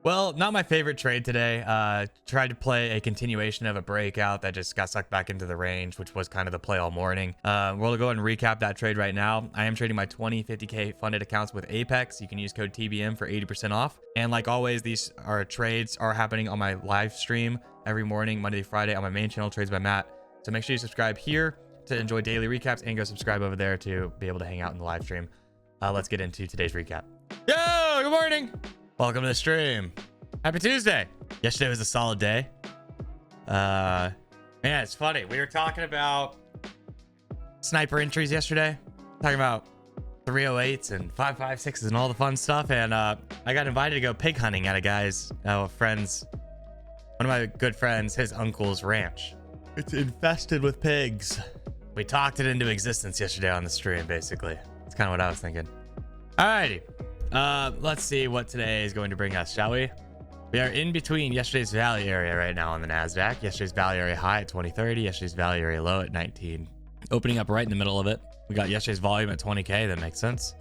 Well, not my favorite trade today. Tried to play a continuation of a breakout that just got sucked back into the range, which was kind of the play all morning. We'll go ahead and recap that trade right now. I am trading my 50K funded accounts with Apex. You can use code TBM for 80% off. And like always, these trades are happening on my live stream every morning, Monday to Friday on my main channel, Trades by Matt. So make sure you subscribe here to enjoy daily recaps and go subscribe over there to be able to hang out in the live stream. Let's get into today's recap. Yo, good morning. Welcome to the stream. Happy Tuesday. Yesterday was a solid day. Man, it's funny. We were talking about sniper entries yesterday. Talking about 308s and 556s and all the fun stuff. And I got invited to go pig hunting at a guy's friend's, one of my good friends, his uncle's ranch. It's infested with pigs. We talked it into existence yesterday on the stream, basically. That's kind of what I was thinking. Alrighty. Let's see what today is going to bring us, shall we? We are in between yesterday's value area right now on the Nasdaq. Yesterday's value area high at 2030. Yesterday's value area low at 19. Opening up right in the middle of it. We got yesterday's volume at 20K. That makes sense.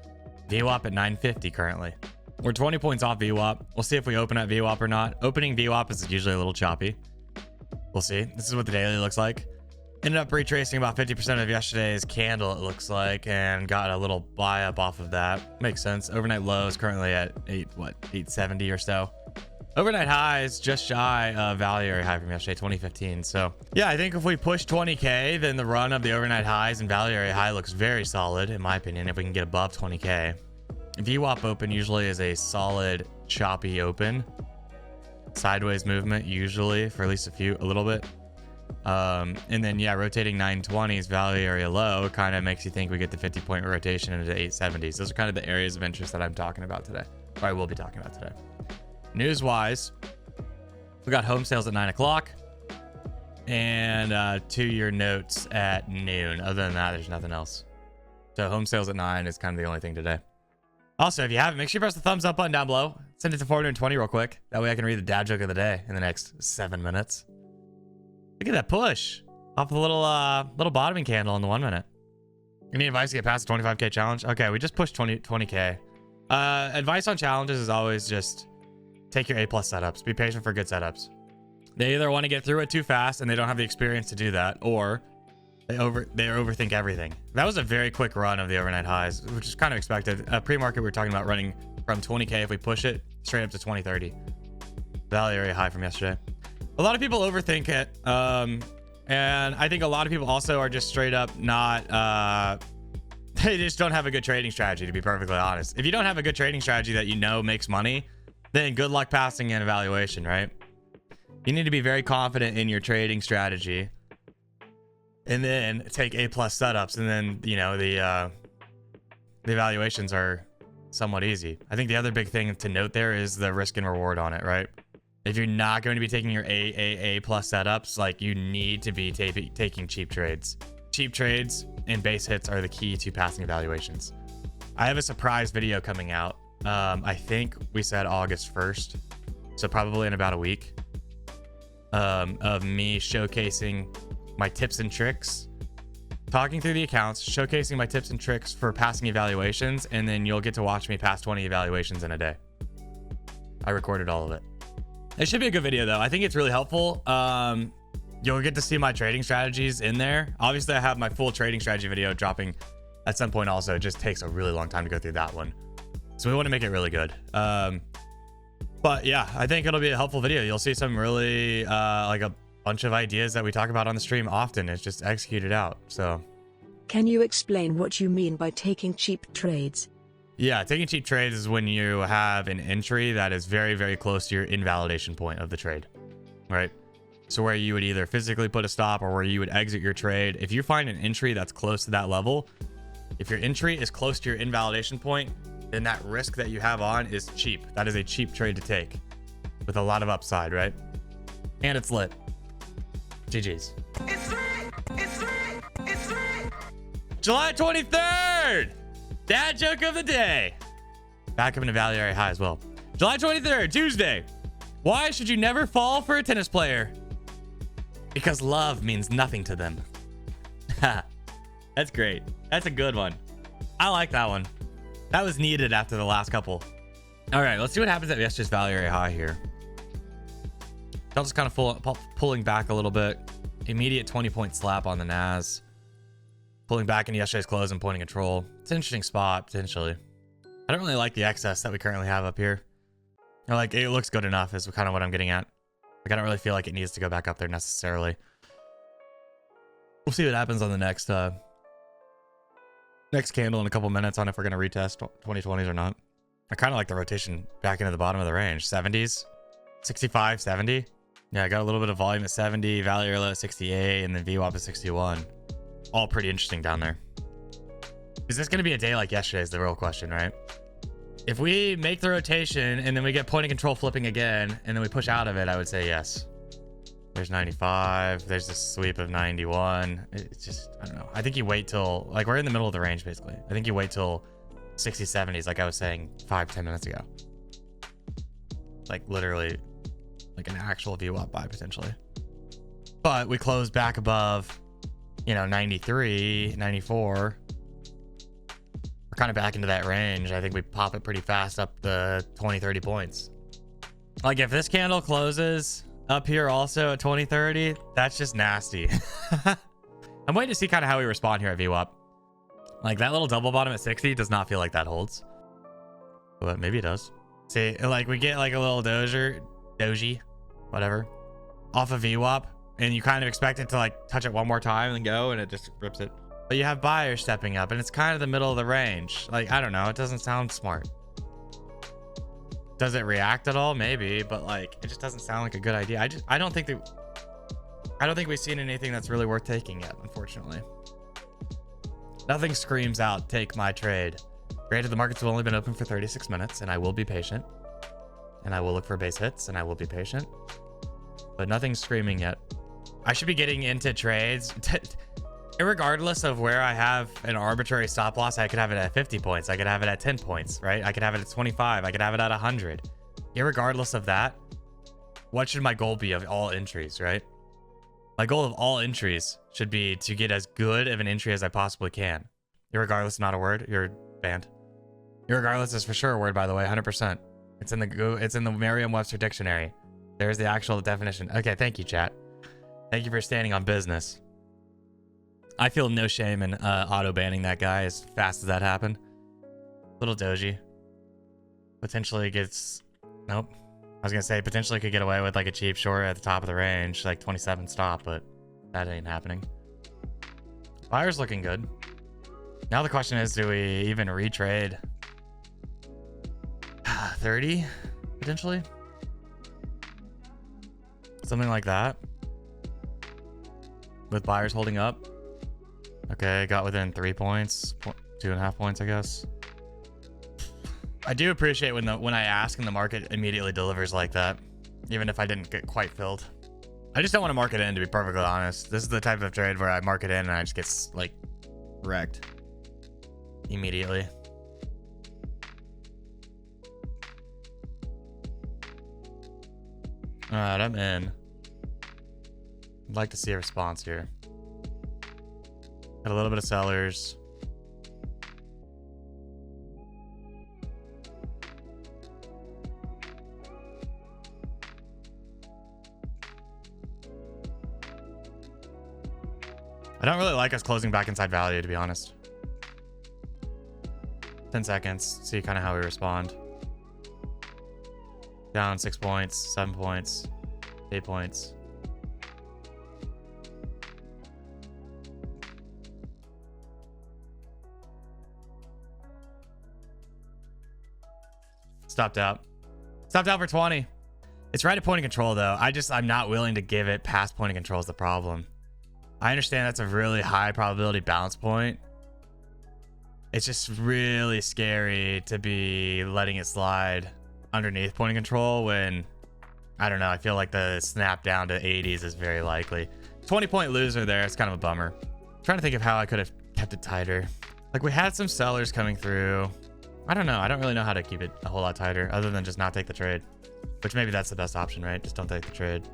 VWAP at 950 currently. We're 20 points off VWAP. We'll see if we open at VWAP or not. Opening VWAP is usually a little choppy. We'll see. This is what the daily looks like. Ended up retracing about 50% of yesterday's candle, it looks like, and got a little buy up off of that. Makes sense. Overnight low is currently at 870 or so. Overnight high is just shy of value area high from yesterday, 2015. So yeah, I think if we push 20K, then the run of the overnight highs and value area high looks very solid, in my opinion, if we can get above 20K. VWAP open usually is a solid choppy open. Sideways movement usually for at least a little bit. And then yeah, rotating 920s value area low kind of makes you think we get the 50-point rotation into the 870s. Those are kind of the areas of interest that I'm talking about today, or I will be talking about today. News wise, we got home sales at 9 o'clock and 2-year notes at noon. Other than that, there's nothing else. So home sales at 9 is kind of the only thing today. Also, if you haven't, make sure you press the thumbs up button down below. Send it to 420 real quick. That way I can read the dad joke of the day in the next 7 minutes. Look at that push off the little bottoming candle in the 1 minute. Any advice to get past the 25K challenge? Okay, we just pushed 20K. Advice on challenges is always just take your A+ setups. Be patient for good setups. They either want to get through it too fast and they don't have the experience to do that, or they overthink everything. That was a very quick run of the overnight highs, which is kind of expected. Pre-market, we were talking about running from 20K if we push it straight up to 2030. Value area high from yesterday. A lot of people overthink it, and I think a lot of people also are just straight up not they just don't have a good trading strategy, to be perfectly honest. If you don't have a good trading strategy that you know makes money, then good luck passing an evaluation, right? You need to be very confident in your trading strategy and then take A+ setups, and then you know the evaluations are somewhat easy. I think the other big thing to note there is the risk and reward on it, right? If you're not going to be taking your A+ setups, like, you need to be taking cheap trades. Cheap trades and base hits are the key to passing evaluations. I have a surprise video coming out. I think we said August 1st, so probably in about a week, of me showcasing my tips and tricks, talking through the accounts, showcasing my tips and tricks for passing evaluations, and then you'll get to watch me pass 20 evaluations in a day. I recorded all of it. It should be a good video though. I think it's really helpful. You'll get to see my trading strategies in there. Obviously I have my full trading strategy video dropping at some point also. It just takes a really long time to go through that one. So we want to make it really good. But yeah, I think it'll be a helpful video. You'll see some really like a bunch of ideas that we talk about on the stream often. It's just executed out. So can you explain what you mean by taking cheap trades? Yeah, taking cheap trades is when you have an entry that is very, very close to your invalidation point of the trade, right? So where you would either physically put a stop or where you would exit your trade. If you find an entry that's close to that level, if your entry is close to your invalidation point, then that risk that you have on is cheap. That is a cheap trade to take with a lot of upside, right? And it's lit. GG's. It's lit! It's lit! It's lit! July 23rd! Dad joke of the day. Back up into value area high as well. July 23rd, Tuesday. Why should you never fall for a tennis player? Because love means nothing to them. That's great. That's a good one. I like that one. That was needed after the last couple. All right, let's see what happens at yesterday's value area high here. Delta's kind of pulling back a little bit. Immediate 20-point slap on the Nas. Pulling back into yesterday's close and point of control. It's an interesting spot, potentially. I don't really like the excess that we currently have up here. Or like, it looks good enough is kind of what I'm getting at. Like, I don't really feel like it needs to go back up there necessarily. We'll see what happens on the next next candle in a couple minutes on if we're going to retest 2020s or not. I kind of like the rotation back into the bottom of the range. 70s, 65, 70. Yeah, I got a little bit of volume at 70, value area low at 68, and then VWAP at 61. All pretty interesting down there. Is this going to be a day like yesterday is the real question, right? If we make the rotation and then we get point of control flipping again, and then we push out of it, I would say yes. There's 95. There's this sweep of 91. It's just, I don't know. I think you wait till, like, we're in the middle of the range, basically. I think you wait till 60s, 70s, like I was saying 5-10 minutes ago. Like, literally, like an actual VWAP buy, potentially. But we closed back above, 93, 94. We're kind of back into that range. I think we pop it pretty fast up the 20, 30 points. Like, if this candle closes up here also at 20, 30, that's just nasty. I'm waiting to see kind of how we respond here at VWAP. Like, that little double bottom at 60 does not feel like that holds. But maybe it does. See, like, we get like a little doji, whatever, off of VWAP, and you kind of expect it to like touch it one more time and then go, and it just rips it. But you have buyers stepping up, and it's kind of the middle of the range. Like, I don't know. It doesn't sound smart. Does it react at all? Maybe, but like, it just doesn't sound like a good idea. I don't think we've seen anything that's really worth taking yet, unfortunately. Nothing screams out, take my trade. Granted, the markets have only been open for 36 minutes, and I will be patient. And I will look for base hits, and I will be patient. But nothing's screaming yet. I should be getting into trades. Irregardless of where I have an arbitrary stop loss, I could have it at 50 points. I could have it at 10 points, right? I could have it at 25. I could have it at 100. Irregardless of that, what should my goal be of all entries, right? My goal of all entries should be to get as good of an entry as I possibly can. Irregardless, not a word. You're banned. Irregardless is for sure a word, by the way, 100%. It's in the Merriam-Webster dictionary. There's the actual definition. Okay, thank you, chat. Thank you for standing on business. I feel no shame in auto banning that guy as fast as that happened. Little doji. Potentially gets... Nope. I was going to say potentially could get away with like a cheap short at the top of the range, like 27 stop, but that ain't happening. Buyer's looking good. Now the question is, do we even retrade 30 potentially? Something like that. With buyers holding up. Okay, got within 3 points, 2.5 points, I guess. I do appreciate when I ask and the market immediately delivers like that, even if I didn't get quite filled. I just don't want to mark it in, to be perfectly honest. This is the type of trade where I mark it in and I just get like wrecked immediately. All right, I'm in. I'd like to see a response here. Got a little bit of sellers. I don't really like us closing back inside value, to be honest. 10 seconds. See kind of how we respond. Down 6 points, 7 points, 8 points. Stopped out. Stopped out for 20. It's right at point of control, though. I'm not willing to give it past point of control is the problem. I understand that's a really high probability bounce point. It's just really scary to be letting it slide underneath point of control when, I don't know, I feel like the snap down to 80s is very likely. 20-point loser there. It's kind of a bummer. I'm trying to think of how I could have kept it tighter. Like, we had some sellers coming through. I don't know. I don't really know how to keep it a whole lot tighter other than just not take the trade, which maybe that's the best option, right? Just don't take the trade.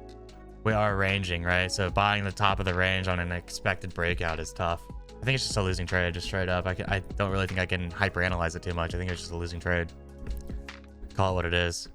We are ranging, right? So buying the top of the range on an expected breakout is tough. I think it's just a losing trade, just straight up. I don't really think I can hyper analyze it too much. I think it's just a losing trade. Call it what it is.